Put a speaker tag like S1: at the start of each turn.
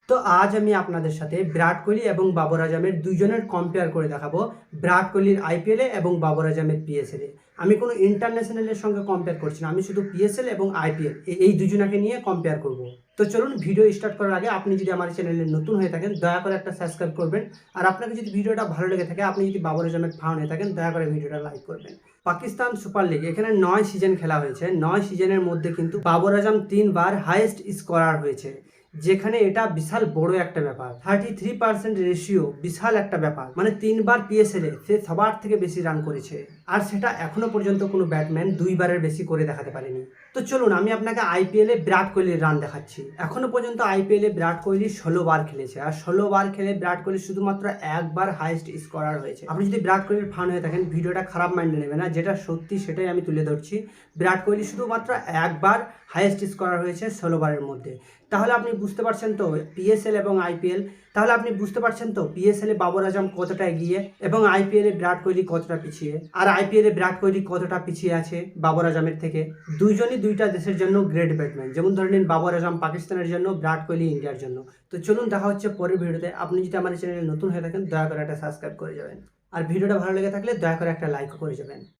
S1: তো আজ আমি আপনাদের সাথে বিরাট কোহলি এবং বাবর আজমের দুইজনের কম্পেয়ার করে দেখাবো। বিরাট কোহলির আইপিএলে এবং বাবর আজমের পিএসএলে। আমি কোনো ইন্টারন্যাশনালের সঙ্গে কম্পেয়ার করছি না, আমি শুধু পিএসএল এবং আইপিএল এই দুজনাকে নিয়ে কম্পেয়ার করব। তো চলুন, ভিডিও স্টার্ট করার আগে আপনি যদি আমার চ্যানেলে নতুন হয়ে থাকেন দয়া করে একটা সাবস্ক্রাইব করবেন। আর আপনাকে যদি ভিডিওটা ভালো লেগে থাকে, আপনি যদি বাবর আজমের ফ্যান হয়ে থাকেন, দয়া করে ভিডিওটা লাইক করবেন। পাকিস্তান সুপার লিগ এখানে 9 সিজন খেলা হয়েছে। 9 সিজনের মধ্যে কিন্তু বাবর আজম 3বার হাইয়েস্ট স্কোরার হয়েছে, যেখানে এটা বিশাল বড় একটা ব্যাপার। 33% রেশিও বিশাল একটা ব্যাপার, মানে 3বার পিএসএলে সে সবার থেকে বেশি রান করেছে, আর সেটা এখনো পর্যন্ত কোনো ব্যাটম্যান 2বারের বেশি করে দেখাতে পারেনি। তো চলুন, আমি আপনাকে আইপিএলে বিরাট কোহলির রান দেখাচ্ছি। এখনো পর্যন্ত আইপিএলে বিরাট কোহলি 16বার খেলেছে, আর 16বার খেলে বিরাট কোহলি শুধুমাত্র একবার হাইয়েস্ট স্কোরার হয়েছে। আপনি যদি বিরাট কোহলির ফ্যান হয়ে থাকেন, ভিডিওটা খারাপ মাইন্ডে নেবে না, যেটা সত্যি সেটাই আমি তুলে ধরছি। বিরাট কোহলি শুধুমাত্র একবার হাইয়েস্ট স্কোরার হয়েছে 16বারের মধ্যে। তাহলে আপনি বুঝতে পারছেন তো পিএসএল এবং আইপিএল, তাহলে আপনি বুঝতে পারছেন তো পিএসএল এ বাবর আজম কতটা এগিয়ে এবং আইপিএল এ বিরাট কোহলি কতটা পিছিয়ে, আর আইপিএল এ বিরাট কোহলি কতটা পিছিয়ে আছে বাবর আজমের থেকে। দুইজনই দুইটা দেশের জন্য গ্রেট ব্যাটম্যান, যেমন ধরে নিন বাবর আজম পাকিস্তানের জন্য, বিরাট কোহলি ইন্ডিয়ার জন্য। তো চলুন, দেখা হচ্ছে পরের ভিডিওতে। আপনি যদি আমার চ্যানেলে নতুন হয়ে থাকেন, দয়া করে একটা সাবস্ক্রাইব করে যাবেন, আর ভিডিওটা ভালো লেগে থাকলে দয়া করে একটা লাইক করে যাবেন।